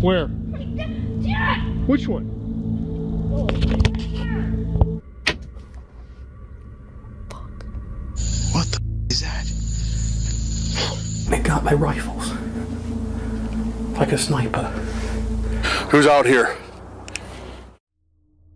Where? Which one? What the is that? They got their rifles. Like a sniper. Who's out here?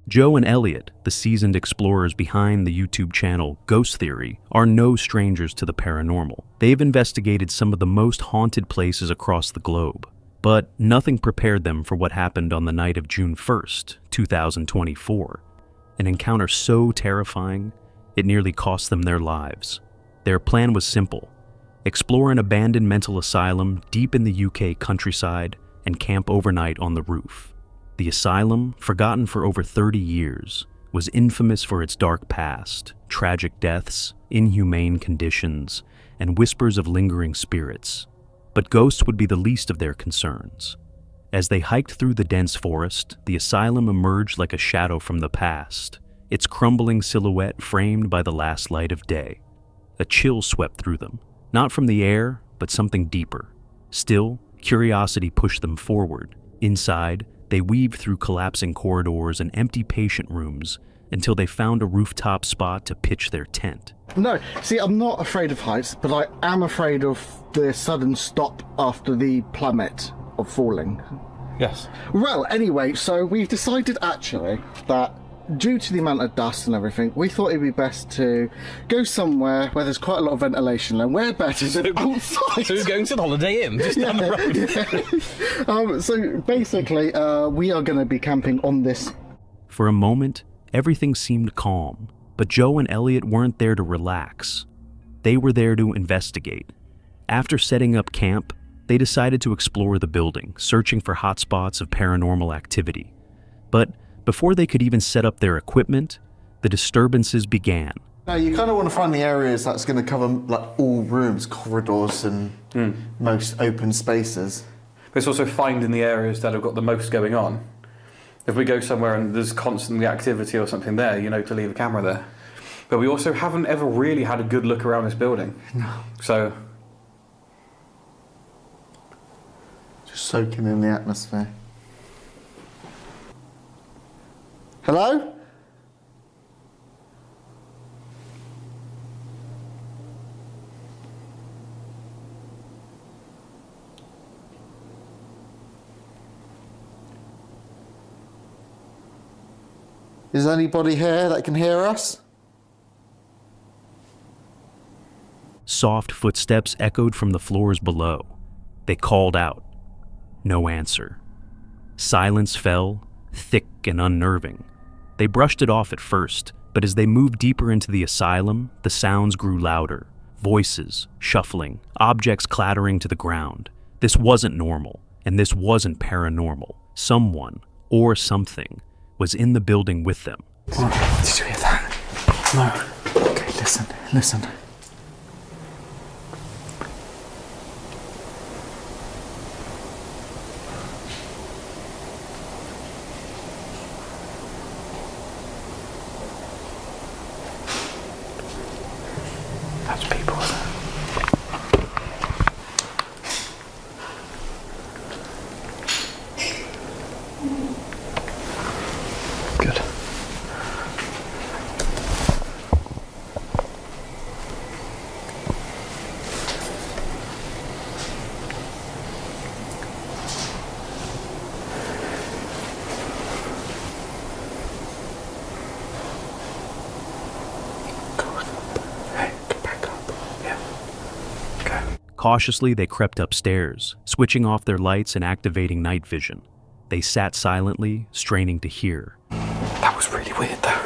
Joe and Elliot, the seasoned explorers behind the YouTube channel Ghost Theory, are no strangers to the paranormal. They've investigated some of the most haunted places across the globe. But nothing prepared them for what happened on the night of June 1st, 2024. An encounter so terrifying, it nearly cost them their lives. Their plan was simple: explore an abandoned mental asylum deep in the UK countryside and camp overnight on the roof. The asylum, forgotten for over 30 years, was infamous for its dark past, tragic deaths, inhumane conditions, and whispers of lingering spirits. But ghosts would be the least of their concerns. As they hiked through the dense forest, the asylum emerged like a shadow from the past, its crumbling silhouette framed by the last light of day. A chill swept through them, not from the air, but something deeper. Still, curiosity pushed them forward. Inside, they weaved through collapsing corridors and empty patient rooms until they found a rooftop spot to pitch their tent. No, see, I'm not afraid of heights, but I am afraid of the sudden stop after the plummet of falling. Yes. Well, anyway, so we've decided actually that due to the amount of dust and everything, we thought it'd be best to go somewhere where there's quite a lot of ventilation, and where better than outside. So we're going to the Holiday Inn, just down the road. So basically, we are going to be camping on this. For a moment, everything seemed calm, but Joe and Elliot weren't there to relax. They were there to investigate. After setting up camp, they decided to explore the building, searching for hotspots of paranormal activity. But before they could even set up their equipment, the disturbances began. Now, you kind of want to find the areas that's going to cover like all rooms, corridors, and most open spaces. But it's also finding the areas that have got the most going on. If we go somewhere and there's constantly activity or something there, you know, to leave a camera there. But we also haven't ever really had a good look around this building. No. So, just soaking in the atmosphere. Hello? Is anybody here that can hear us? Soft footsteps echoed from the floors below. They called out. No answer. Silence fell, thick and unnerving. They brushed it off at first, but as they moved deeper into the asylum, the sounds grew louder. Voices, shuffling, objects clattering to the ground. This wasn't normal, and this wasn't paranormal. Someone, or something, was in the building with them. Did you hear that? No. Okay, listen. That's people, isn't it? Good. Cautiously, they crept upstairs, switching off their lights and activating night vision. They sat silently, straining to hear. That was really weird, though.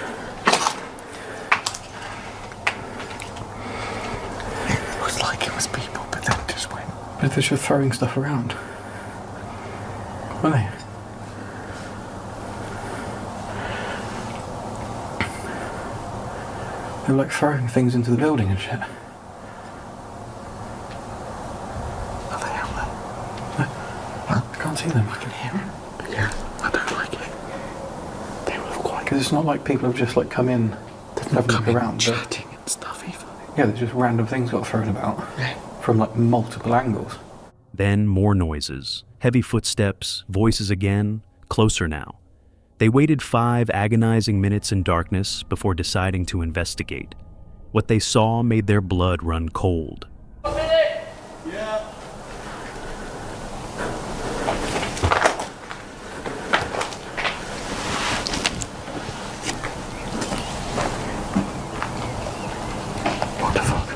It was like it was people, but then just went. But if they're just throwing stuff around, weren't they? They were like throwing things into the building and shit. Are they out there? I can't see them. I can hear them. Yeah, I don't like it. They were quiet because it's not like people have just like come in, They've not come in around. chatting and stuff either. Yeah, there's just random things got thrown about from like multiple angles. Then more noises, heavy footsteps, voices again, closer now. They waited 5 agonizing minutes in darkness before deciding to investigate. What they saw made their blood run cold. What the fuck?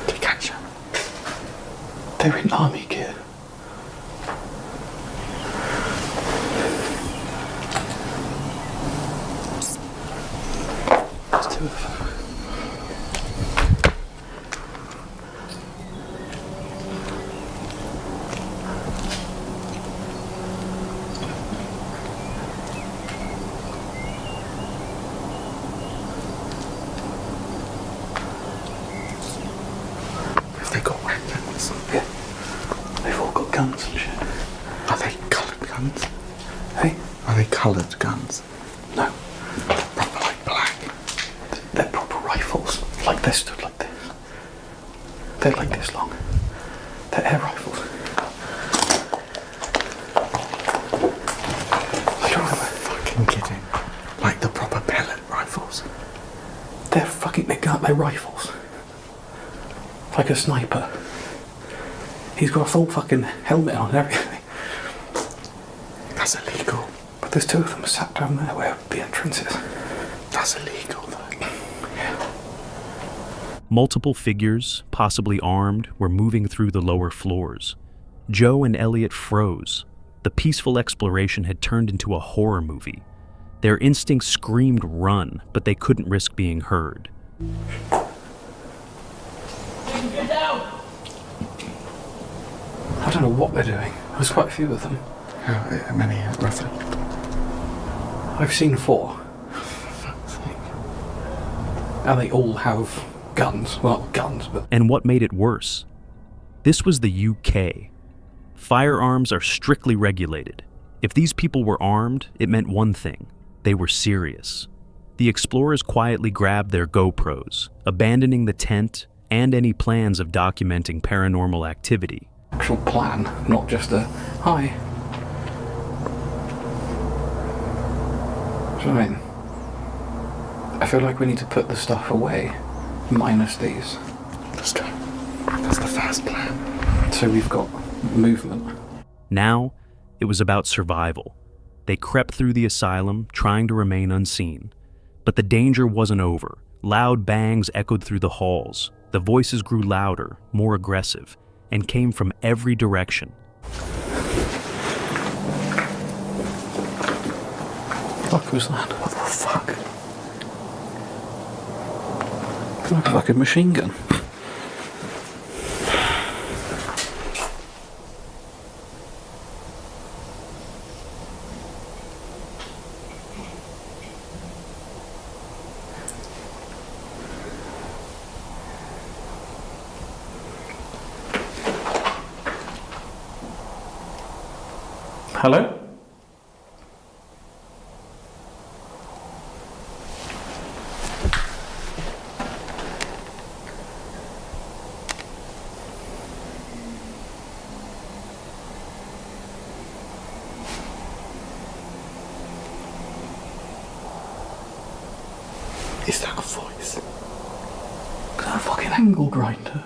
They catch them. They're in army gear. There's 2 of them. Have they got weapons? Yeah. They've all got guns and shit. Are they coloured guns? Hey? Are they coloured guns? No. Proper like black. They're proper rifles. Like they're stood like this. They're like this long. They're air rifles. You're fucking kidding. Like the proper pellet rifles. They're rifles. Like a sniper. He's got a full fucking helmet on and everything. That's illegal. But there's 2 of them sat down there where the entrance is. That's illegal though. Yeah. Multiple figures, possibly armed, were moving through the lower floors. Joe and Elliot froze. The peaceful exploration had turned into a horror movie. Their instincts screamed run, but they couldn't risk being heard. Get down! I don't know what they're doing. There's quite a few of them. How many roughly? I've seen 4. And they all have guns. Well, not guns, but... And what made it worse? This was the UK. Firearms are strictly regulated. If these people were armed, it meant one thing. They were serious. The explorers quietly grabbed their GoPros, abandoning the tent and any plans of documenting paranormal activity. Actual plan, not just a, hi. Do you know what I mean? I feel like we need to put the stuff away, minus these. Let's go. That's the first plan. So we've got movement. Now, it was about survival. They crept through the asylum, trying to remain unseen. But the danger wasn't over. Loud bangs echoed through the halls. The voices grew louder, more aggressive, and came from every direction. What was that? What the fuck? Like a fucking machine gun. Hello? Is that a voice? Is that a fucking angle grinder?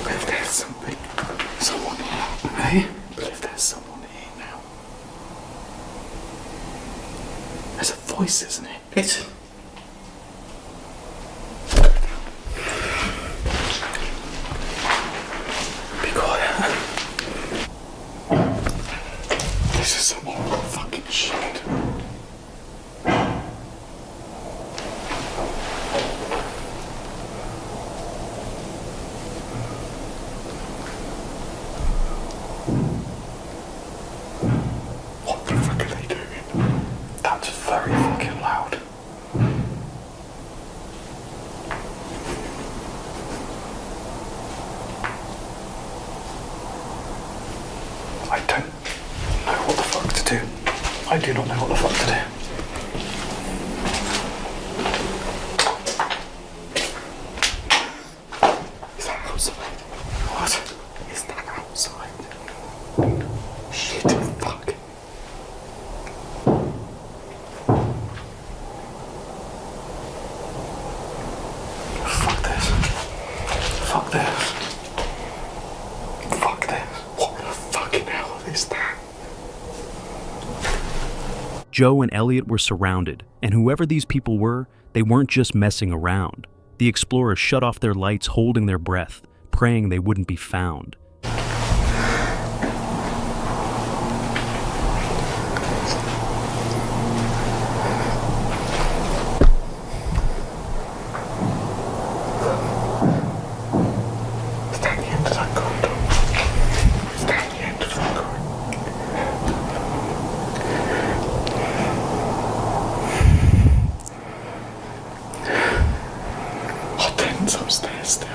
But if there's someone here. Hey? But if there's someone here now. There's a voice, isn't it? It's... Be quiet. This is some horrible fucking shit. What the fuck are they doing? That's very fucking loud. Fuck this. Fuck this. What the fucking hell is that? Joe and Elliot were surrounded, and whoever these people were, they weren't just messing around. The explorers shut off their lights, holding their breath, praying they wouldn't be found. Upstairs still.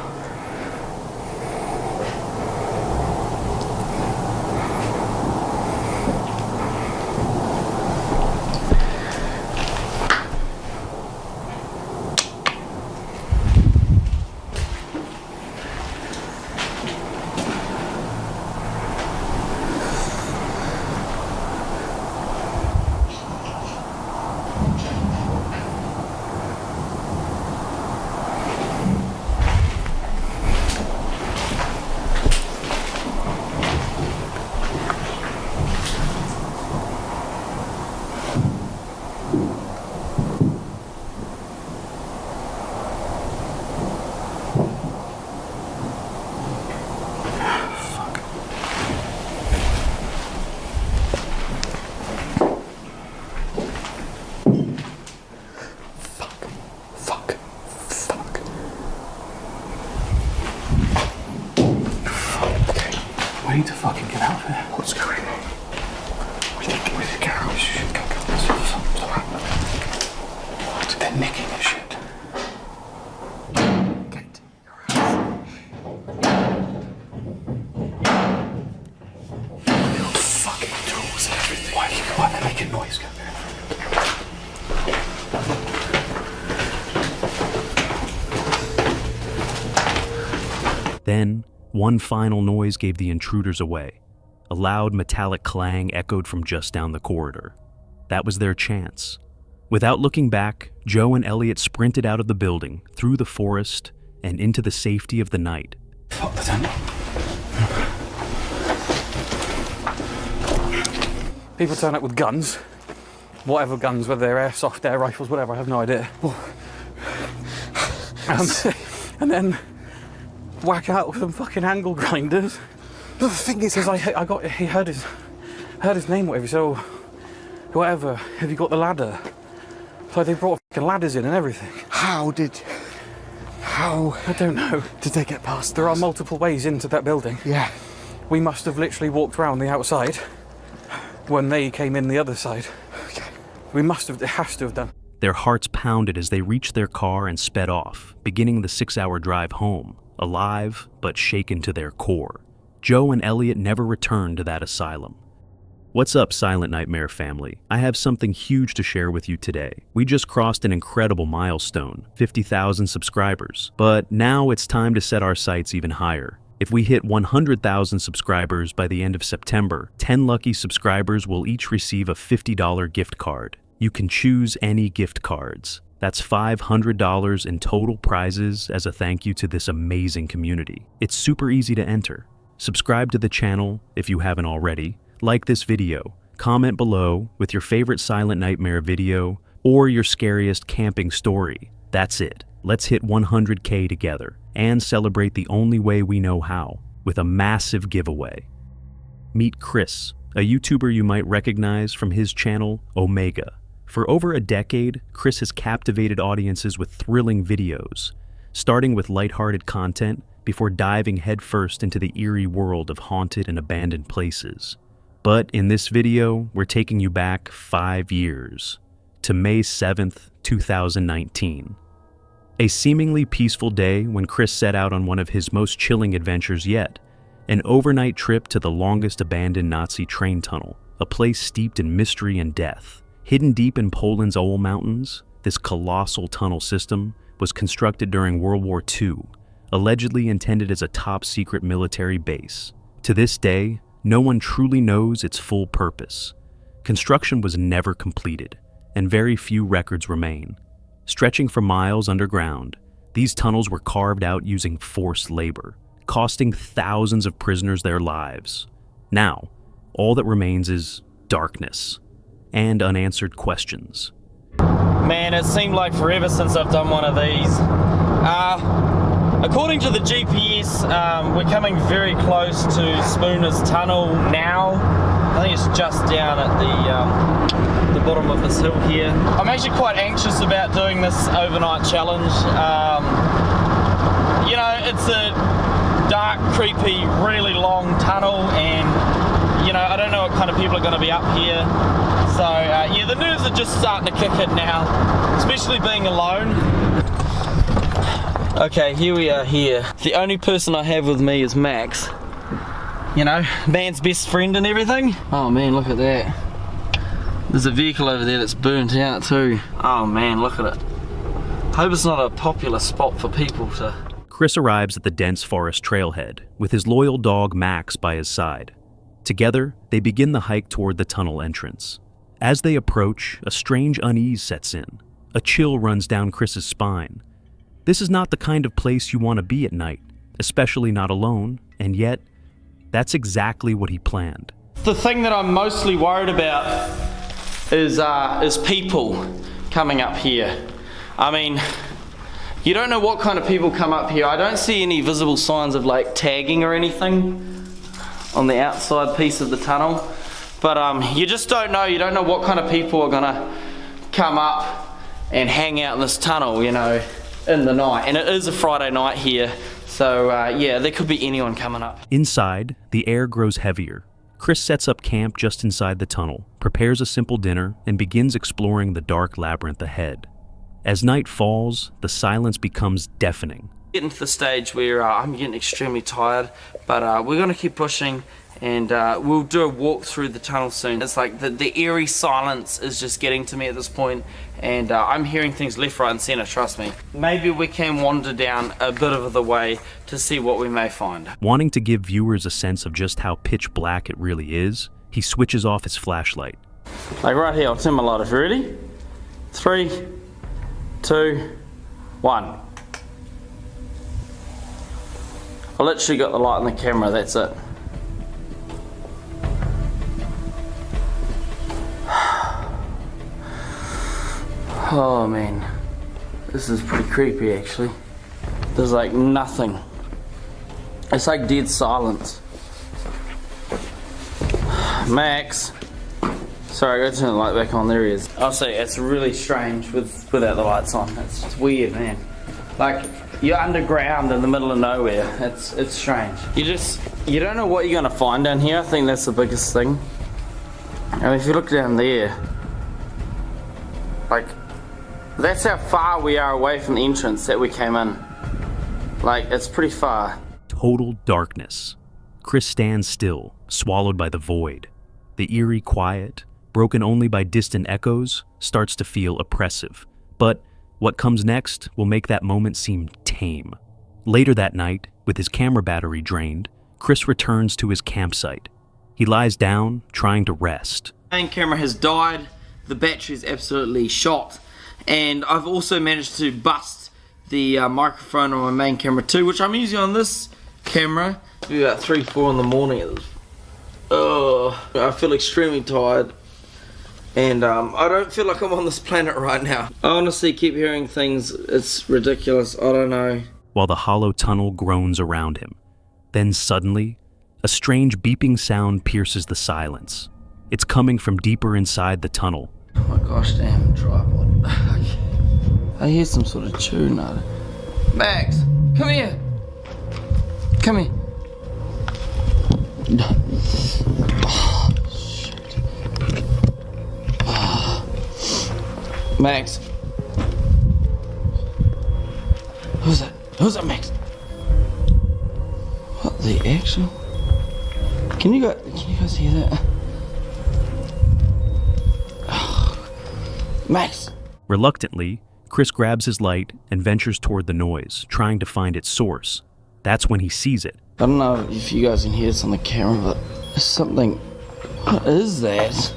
We need to fucking get out of here. What's going on? We need to get out. We should go. What's happening? What? They're nicking this shit. Get your little fucking tools and everything. Why are they making noise? Then, one final noise gave the intruders away. A loud metallic clang echoed from just down the corridor. That was their chance. Without looking back, Joe and Elliot sprinted out of the building, through the forest, and into the safety of the night. Fuck the tent. People turn up with guns. Whatever guns, whether they're airsoft, air rifles, whatever, I have no idea. And then whack out with some fucking angle grinders. But the thing is, he heard his name, whatever. So, whatever. Have you got the ladder? So they brought fucking ladders in and everything. How? I don't know. Did they get past? There are multiple ways into that building. Yeah. We must have literally walked around the outside when they came in the other side. Okay. It has to have done. Their hearts pounded as they reached their car and sped off, beginning the 6-hour drive home, alive but shaken to their core. Joe and Elliot never returned to that asylum. What's up, Silent Nightmare family? I have something huge to share with you today. We just crossed an incredible milestone, 50,000 subscribers. But now it's time to set our sights even higher. If we hit 100,000 subscribers by the end of September, 10 lucky subscribers will each receive a $50 gift card. You can choose any gift cards. That's $500 in total prizes as a thank you to this amazing community. It's super easy to enter. Subscribe to the channel if you haven't already. Like this video, comment below with your favorite Silent Nightmare video or your scariest camping story. That's it. Let's hit 100K together and celebrate the only way we know how, with a massive giveaway. Meet Chris, a YouTuber you might recognize from his channel, Omega. For over a decade, Chris has captivated audiences with thrilling videos, starting with lighthearted content before diving headfirst into the eerie world of haunted and abandoned places. But in this video, we're taking you back 5 years, to May 7th, 2019. A seemingly peaceful day when Chris set out on one of his most chilling adventures yet, an overnight trip to the longest abandoned Nazi train tunnel, a place steeped in mystery and death. Hidden deep in Poland's Owl Mountains, this colossal tunnel system was constructed during World War II, allegedly intended as a top-secret military base. To this day, no one truly knows its full purpose. Construction was never completed, and very few records remain. Stretching for miles underground, These tunnels were carved out using forced labor, costing thousands of prisoners their lives. Now, all that remains is darkness and unanswered questions. Man, it seemed like forever since I've done one of these. According to the GPS, we're coming very close to Spooner's Tunnel now. I think it's just down at the bottom of this hill here. I'm actually quite anxious about doing this overnight challenge. You know, it's a dark, creepy, really long tunnel, and you know, I don't know what kind of people are going to be up here. So yeah, the nerves are just starting to kick in now, especially being alone. Okay, here we are here. The only person I have with me is Max. You know, man's best friend and everything. Oh man, look at that. There's a vehicle over there that's burnt out too. Oh man, look at it. Hope it's not a popular spot for people to... Chris arrives at the dense forest trailhead with his loyal dog Max by his side. Together, they begin the hike toward the tunnel entrance. As they approach, a strange unease sets in. A chill runs down Chris's spine. This is not the kind of place you want to be at night, especially not alone, and yet, that's exactly what he planned. The thing that I'm mostly worried about is people coming up here. I mean, you don't know what kind of people come up here. I don't see any visible signs of like tagging or anything on the outside piece of the tunnel, but you just don't know. You don't know what kind of people are gonna come up and hang out in this tunnel, you know, in the night. And it is a Friday night here, so yeah, there could be anyone coming up. Inside, the air grows heavier. Chris sets up camp just inside the tunnel, prepares a simple dinner, and begins exploring the dark labyrinth ahead. As night falls, the silence becomes deafening. Getting to the stage where I'm getting extremely tired, but we're gonna keep pushing, and we'll do a walk through the tunnel soon. It's like the eerie silence is just getting to me at this point, and I'm hearing things left, right and center, trust me. Maybe we can wander down a bit of the way to see what we may find. Wanting to give viewers a sense of just how pitch black it really is, he switches off his flashlight. Like right here, I'll turn my light off. You ready? 3, 2, 1. I literally got the light on the camera, that's it. Oh man, this is pretty creepy actually. There's like nothing. It's like dead silence. Max. Sorry, I gotta turn the light back on, there he is. I'll say it's really strange without the lights on. It's weird, man. Like, you're underground in the middle of nowhere. It's strange. You don't know what you're gonna find down here. I think that's the biggest thing. I mean, if you look down there, like, that's how far we are away from the entrance that we came in. Like, it's pretty far. Total darkness. Chris stands still, swallowed by the void. The eerie quiet, broken only by distant echoes, starts to feel oppressive. But what comes next will make that moment seem tame. Later that night, with his camera battery drained, Chris returns to his campsite. He lies down, trying to rest. The main camera has died, the battery's absolutely shot, and I've also managed to bust the microphone on my main camera too, which I'm using on this camera. Maybe about 3, 4 in the morning. I feel extremely tired, and I don't feel like I'm on this planet right now. I honestly keep hearing things, it's ridiculous, I don't know. While the hollow tunnel groans around him. Then suddenly, a strange beeping sound pierces the silence. It's coming from deeper inside the tunnel. Oh my gosh, damn tripod. I hear some sort of tune. Max, come here. Come here. Oh, shit. Oh. Max. Who's that? Who's that, Max? What the actual? Can you guys hear that? Oh. Max. Reluctantly, Chris grabs his light and ventures toward the noise, trying to find its source. That's when he sees it. I don't know if you guys can hear this on the camera, but there's something. What is that?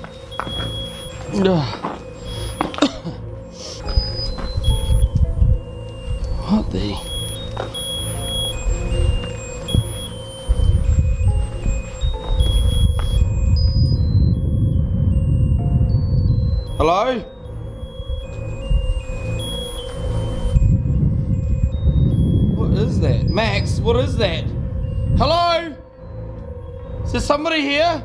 What the? Hello? What is that? Max, what is that? Hello? Is there somebody here?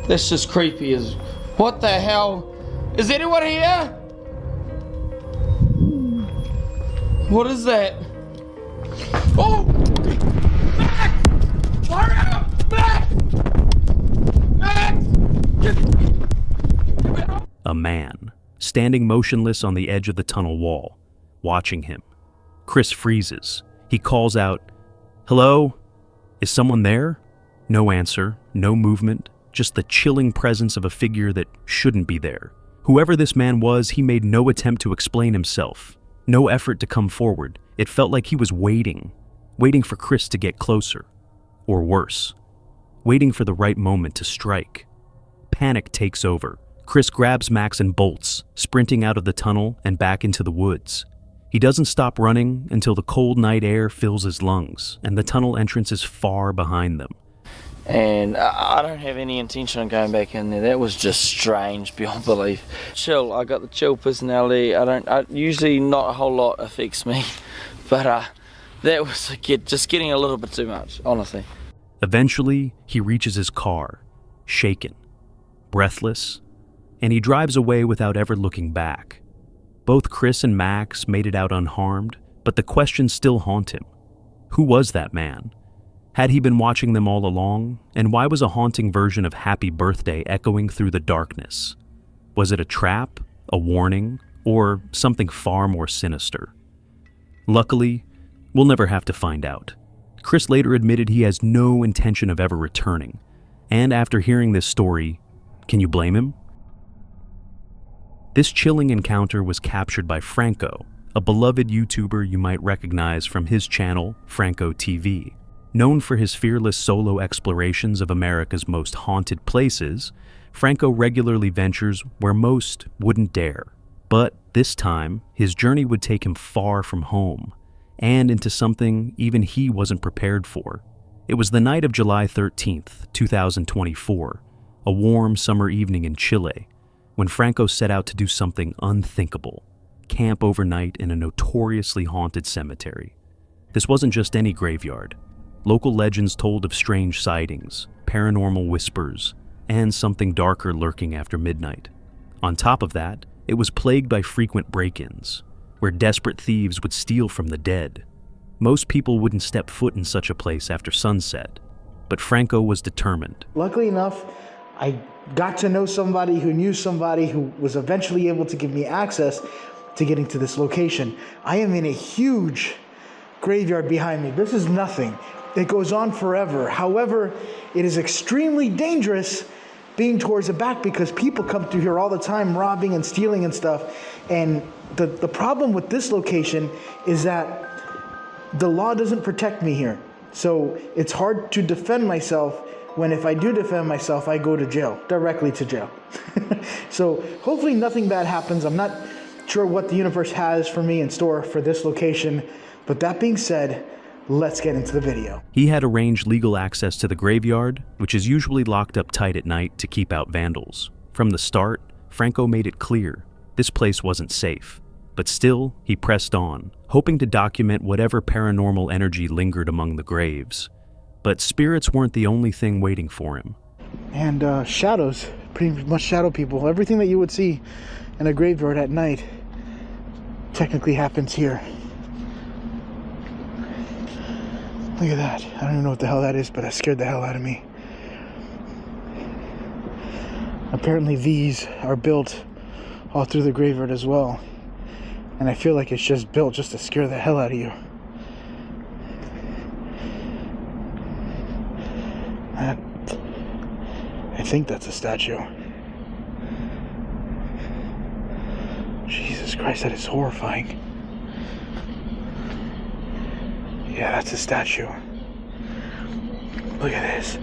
That's just creepy as... What the hell? Is anyone here? What is that? Oh! Max! Hurry up! Max! Max! A man, standing motionless on the edge of the tunnel wall, watching him. Chris freezes. He calls out, "Hello? Is someone there?" No answer, no movement, just the chilling presence of a figure that shouldn't be there. Whoever this man was, he made no attempt to explain himself, no effort to come forward. It felt like he was waiting for Chris to get closer, or worse, waiting for the right moment to strike. Panic takes over. Chris grabs Max and bolts, sprinting out of the tunnel and back into the woods. He doesn't stop running until the cold night air fills his lungs and the tunnel entrance is far behind them. And I don't have any intention of going back in there. That was just strange beyond belief. Chill, I got the chill personality. Usually not a whole lot affects me, but that was just getting a little bit too much, honestly. Eventually, he reaches his car, shaken, breathless, and he drives away without ever looking back. Both Chris and Max made it out unharmed, but the questions still haunt him. Who was that man? Had he been watching them all along? And why was a haunting version of Happy Birthday echoing through the darkness? Was it a trap, a warning, or something far more sinister? Luckily, we'll never have to find out. Chris later admitted he has no intention of ever returning. And after hearing this story, can you blame him? This chilling encounter was captured by Franco, a beloved YouTuber you might recognize from his channel, Franco TV. Known for his fearless solo explorations of America's most haunted places, Franco regularly ventures where most wouldn't dare. But this time, his journey would take him far from home, and into something even he wasn't prepared for. It was the night of July 13th, 2024, a warm summer evening in Chile, when Franco set out to do something unthinkable: camp overnight in a notoriously haunted cemetery. This wasn't just any graveyard. Local legends told of strange sightings, paranormal whispers, and something darker lurking after midnight. On top of that, it was plagued by frequent break-ins, where desperate thieves would steal from the dead. Most people wouldn't step foot in such a place after sunset, but Franco was determined. Luckily enough, I got to know somebody who knew somebody who was eventually able to give me access to getting to this location. I am in a huge graveyard behind me. This is nothing. It goes on forever. However, it is extremely dangerous being towards the back because people come through here all the time robbing and stealing and stuff. And the problem with this location is that the law doesn't protect me here. So it's hard to defend myself when if I do defend myself, I go to jail, directly to jail. So hopefully nothing bad happens. I'm not sure what the universe has for me in store for this location. But that being said, let's get into the video. He had arranged legal access to the graveyard, which is usually locked up tight at night to keep out vandals. From the start, Franco made it clear this place wasn't safe. But still, he pressed on, hoping to document whatever paranormal energy lingered among the graves. But spirits weren't the only thing waiting for him. And shadows, pretty much shadow people. Everything that you would see in a graveyard at night technically happens here. Look at that. I don't even know what the hell that is, but that scared the hell out of me. Apparently these are built all through the graveyard as well. And I feel like it's just built just to scare the hell out of you. I think that's a statue. Jesus Christ, that is horrifying. Yeah, that's a statue. Look at this.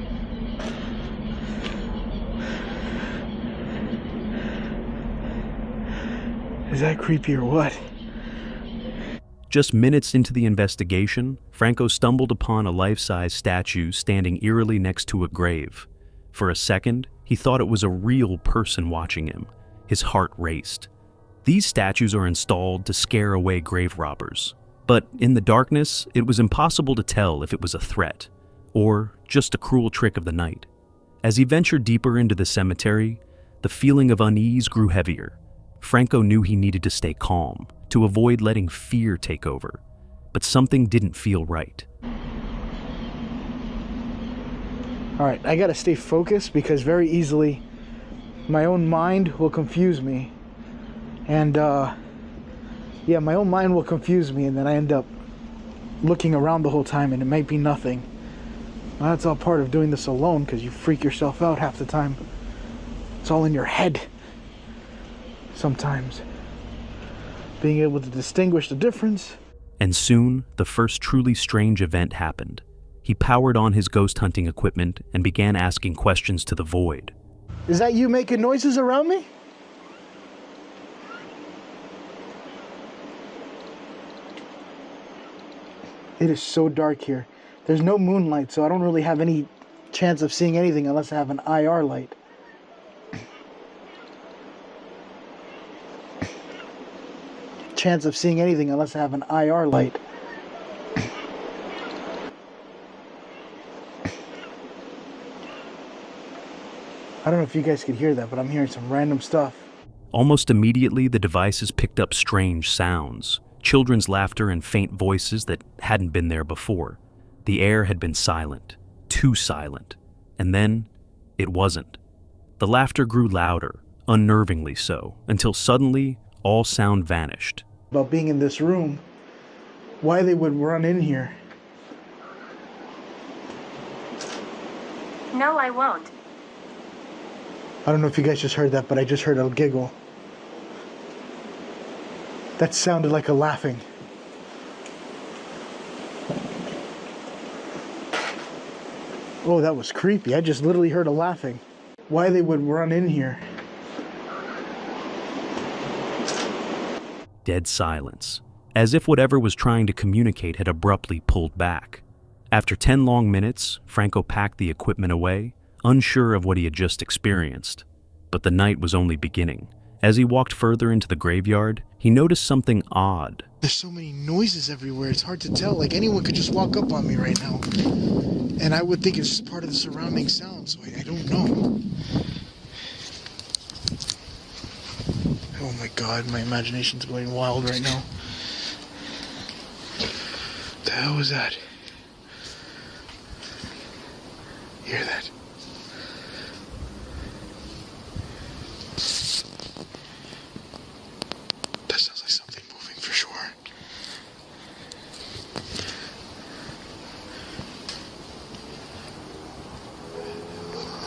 Is that creepy or what? Just minutes into the investigation, Franco stumbled upon a life-size statue standing eerily next to a grave. For a second, he thought it was a real person watching him. His heart raced. These statues are installed to scare away grave robbers. But in the darkness, it was impossible to tell if it was a threat, or just a cruel trick of the night. As he ventured deeper into the cemetery, the feeling of unease grew heavier. Franco knew he needed to stay calm, to avoid letting fear take over. But something didn't feel right. Alright, I gotta stay focused because very easily my own mind will confuse me. And, yeah, my own mind will confuse me, and then I end up looking around the whole time and it might be nothing. Well, that's all part of doing this alone because you freak yourself out half the time. It's all in your head. Sometimes. Being able to distinguish the difference. And soon, the first truly strange event happened. He powered on his ghost hunting equipment and began asking questions to the void. Is that you making noises around me? It is so dark here. There's no moonlight, so I don't really have any chance of seeing anything unless I have an IR light. Chance of seeing anything unless I have an IR light. I don't know if you guys could hear that, but I'm hearing some random stuff. Almost immediately, the devices picked up strange sounds. Children's laughter and faint voices that hadn't been there before. The air had been silent, too silent, and then it wasn't. The laughter grew louder, unnervingly so, until suddenly all sound vanished. About being in this room, why they would run in here. No, I won't. I don't know if you guys just heard that, but I just heard a giggle. That sounded like a laughing. Oh, that was creepy. I just literally heard a laughing. Why they would run in here. Dead silence, as if whatever was trying to communicate had abruptly pulled back. After 10 long minutes, Franco packed the equipment away, unsure of what he had just experienced. But the night was only beginning. As he walked further into the graveyard, he noticed something odd. There's so many noises everywhere, it's hard to tell. Like anyone could just walk up on me right now. And I would think it's just part of the surrounding sound, so I don't know. Oh my god, my imagination's going wild right now. What the hell was that? Hear that? That sounds like something moving for sure.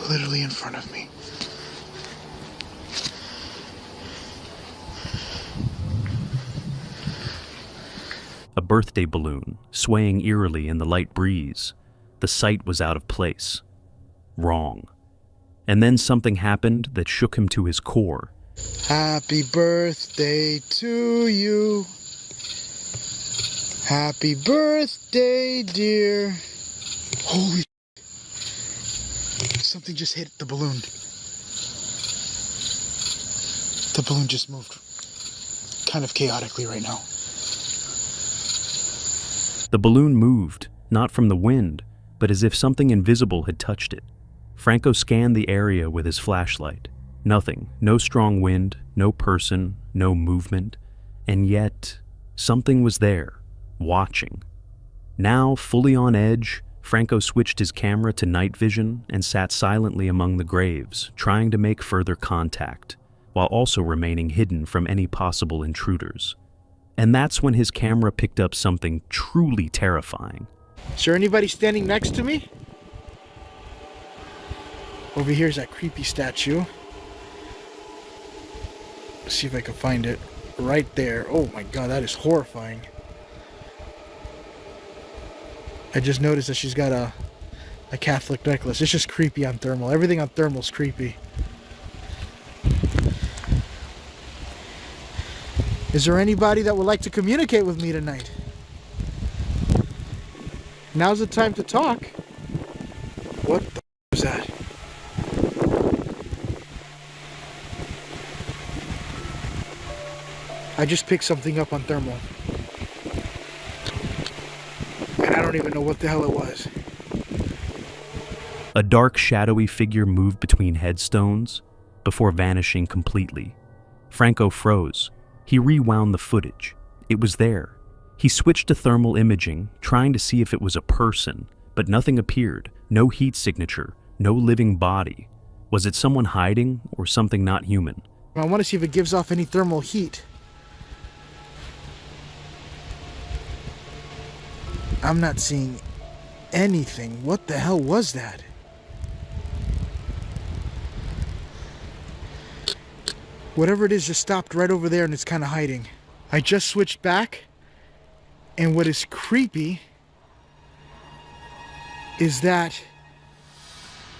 Literally in front of me. A birthday balloon, swaying eerily in the light breeze. The sight was out of place. Wrong. And then something happened that shook him to his core. Happy birthday to you. Happy birthday, dear. Holy something just hit the balloon. The balloon just moved kind of chaotically right now. The balloon moved, not from the wind, but as if something invisible had touched it. Franco scanned the area with his flashlight. Nothing, no strong wind, no person, no movement, and yet something was there, watching. Now, fully on edge, Franco switched his camera to night vision and sat silently among the graves, trying to make further contact, while also remaining hidden from any possible intruders. And that's when his camera picked up something truly terrifying. Is there anybody standing next to me? Over here is that creepy statue. Let's see if I can find it. Right there. Oh my god, that is horrifying. I just noticed that she's got a Catholic necklace. It's just creepy on thermal. Everything on thermal is creepy. Is there anybody that would like to communicate with me tonight? Now's the time to talk. What the was that? I just picked something up on thermal. And I don't even know what the hell it was. A dark, shadowy figure moved between headstones before vanishing completely. Franco froze. He rewound the footage. It was there. He switched to thermal imaging, trying to see if it was a person, but nothing appeared. No heat signature, no living body. Was it someone hiding or something not human? I want to see if it gives off any thermal heat. I'm not seeing anything. What the hell was that? Whatever it is just stopped right over there and it's kind of hiding. I just switched back, and what is creepy is that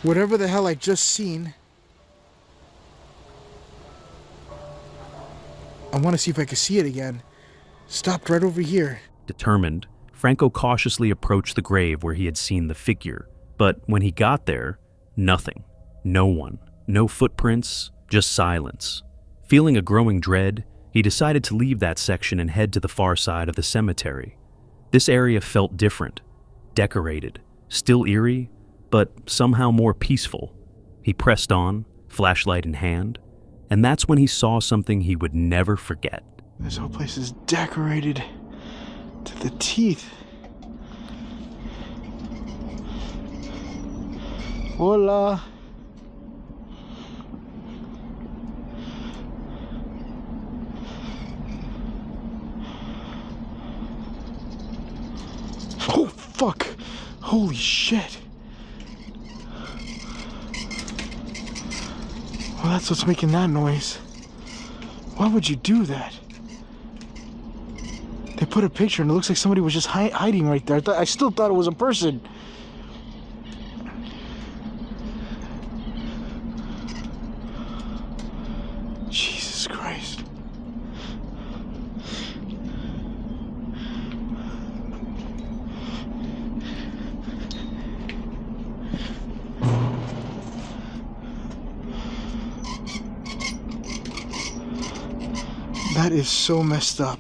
whatever the hell I just seen, I want to see if I can see it again, stopped right over here. Determined, Franco cautiously approached the grave where he had seen the figure. But when he got there, nothing. No one. No footprints, just silence. Feeling a growing dread, he decided to leave that section and head to the far side of the cemetery. This area felt different, decorated, still eerie, but somehow more peaceful. He pressed on, flashlight in hand, and that's when he saw something he would never forget. This whole place is decorated to the teeth. Hola. Oh, fuck. Holy shit. Well, that's what's making that noise. Why would you do that? They put a picture and it looks like somebody was just hiding right there. I still thought it was a person. Jesus Christ. That is so messed up.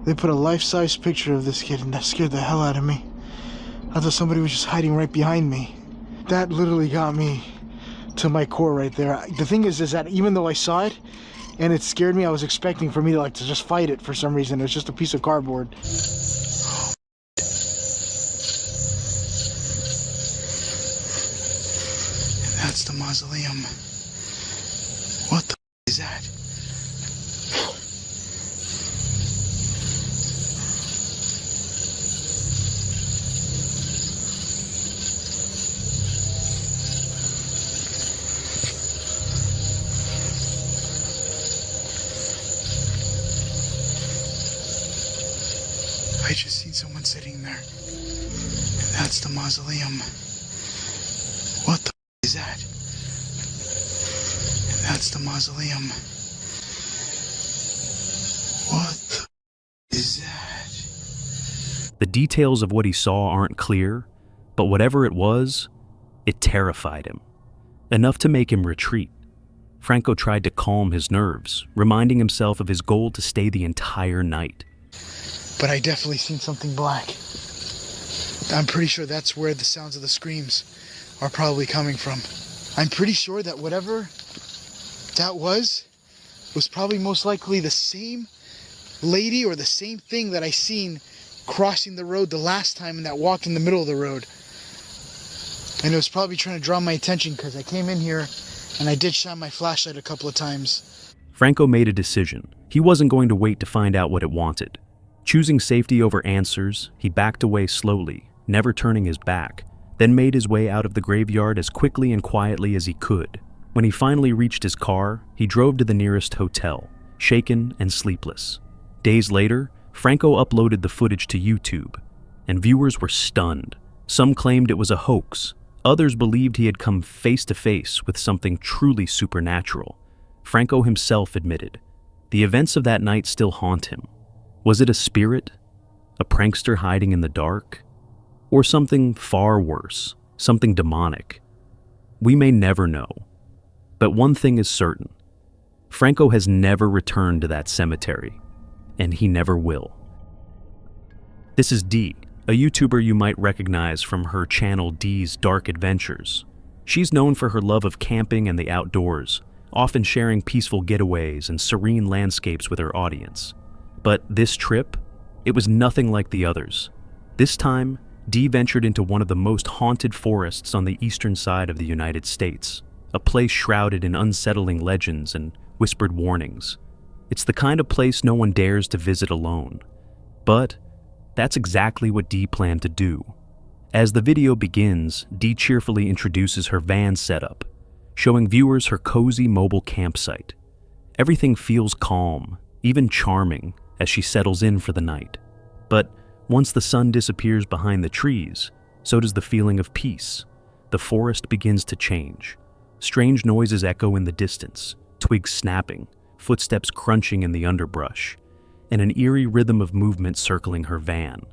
They put a life-size picture of this kid and that scared the hell out of me. I thought somebody was just hiding right behind me. That literally got me to my core right there. The thing is that even though I saw it and it scared me, I was expecting for me to just fight it for some reason. It was just a piece of cardboard. That's the mausoleum. What the is that? I just seen someone sitting there. And that's the mausoleum. What the is that? And that's the mausoleum. What the is that? The details of what he saw aren't clear, but whatever it was, it terrified him. Enough to make him retreat. Franco tried to calm his nerves, reminding himself of his goal to stay the entire night. But I definitely seen something black. I'm pretty sure that's where the sounds of the screams are probably coming from. I'm pretty sure that whatever that was probably most likely the same lady or the same thing that I seen crossing the road the last time and that walked in the middle of the road. And it was probably trying to draw my attention because I came in here and I did shine my flashlight a couple of times. Franco made a decision. He wasn't going to wait to find out what it wanted. Choosing safety over answers, he backed away slowly, never turning his back, then made his way out of the graveyard as quickly and quietly as he could. When he finally reached his car, he drove to the nearest hotel, shaken and sleepless. Days later, Franco uploaded the footage to YouTube, and viewers were stunned. Some claimed it was a hoax. Others believed he had come face to face with something truly supernatural. Franco himself admitted, The events of that night still haunt him. Was it a spirit? A prankster hiding in the dark? Or something far worse, something demonic? We may never know. But one thing is certain. Franco has never returned to that cemetery, and he never will. This is Dee, a YouTuber you might recognize from her channel Dee's Dark Adventures. She's known for her love of camping and the outdoors, often sharing peaceful getaways and serene landscapes with her audience. But this trip, it was nothing like the others. This time, Dee ventured into one of the most haunted forests on the eastern side of the United States, a place shrouded in unsettling legends and whispered warnings. It's the kind of place no one dares to visit alone. But that's exactly what Dee planned to do. As the video begins, Dee cheerfully introduces her van setup, showing viewers her cozy mobile campsite. Everything feels calm, even charming, as she settles in for the night. But once the sun disappears behind the trees, so does the feeling of peace. The forest begins to change. Strange noises echo in the distance, twigs snapping, footsteps crunching in the underbrush, and an eerie rhythm of movement circling her van.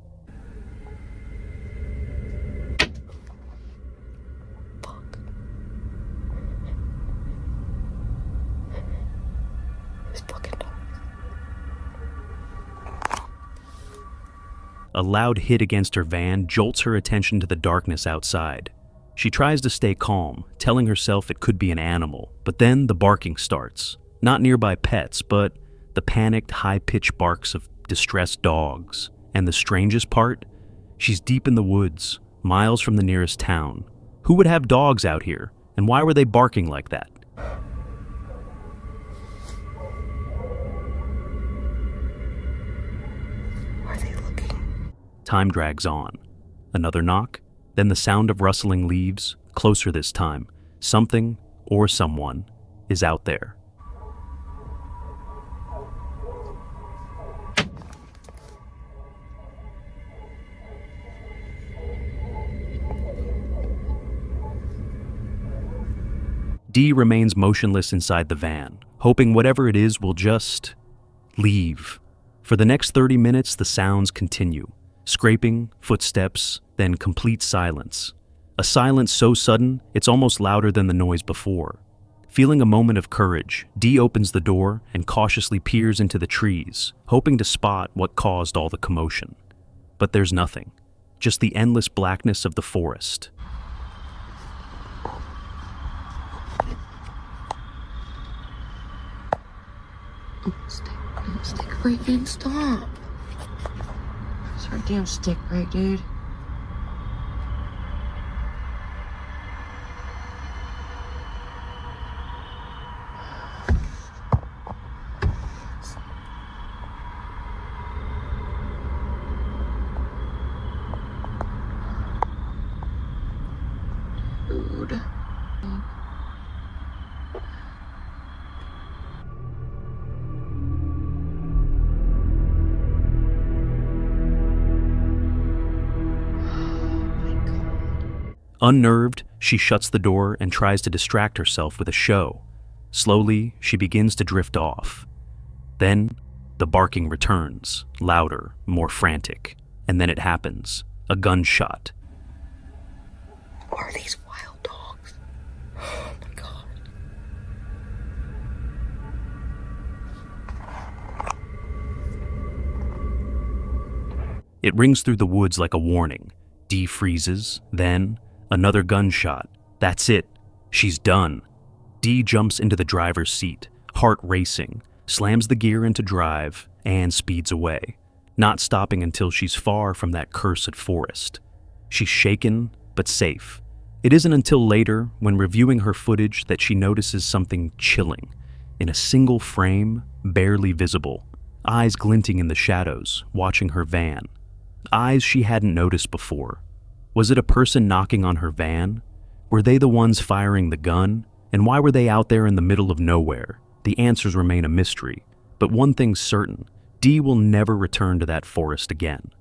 A loud hit against her van jolts her attention to the darkness outside. She tries to stay calm, telling herself it could be an animal, but then the barking starts. Not nearby pets, but the panicked, high-pitched barks of distressed dogs. And the strangest part? She's deep in the woods, miles from the nearest town. Who would have dogs out here, and why were they barking like that? Time drags on. Another knock, then the sound of rustling leaves, closer this time. Something, or someone, is out there. Dee remains motionless inside the van, hoping whatever it is will just leave. For the next 30 minutes, the sounds continue. Scraping, footsteps, then complete silence. A silence so sudden, it's almost louder than the noise before. Feeling a moment of courage, Dee opens the door and cautiously peers into the trees, hoping to spot what caused all the commotion. But there's nothing, just the endless blackness of the forest. Stick break, dude, stop. Sorry, damn stick break, dude. Dude. Unnerved, she shuts the door and tries to distract herself with a show. Slowly, she begins to drift off. Then, the barking returns, louder, more frantic. And then it happens. A gunshot. Are these wild dogs? Oh my god. It rings through the woods like a warning. Dee freezes, then another gunshot. That's it. She's done. Dee jumps into the driver's seat, heart racing, slams the gear into drive, and speeds away, not stopping until she's far from that cursed forest. She's shaken, but safe. It isn't until later, when reviewing her footage, that she notices something chilling. In a single frame, barely visible, eyes glinting in the shadows, watching her van. Eyes she hadn't noticed before. Was it a person knocking on her van? Were they the ones firing the gun? And why were they out there in the middle of nowhere? The answers remain a mystery. But one thing's certain, Dee will never return to that forest again.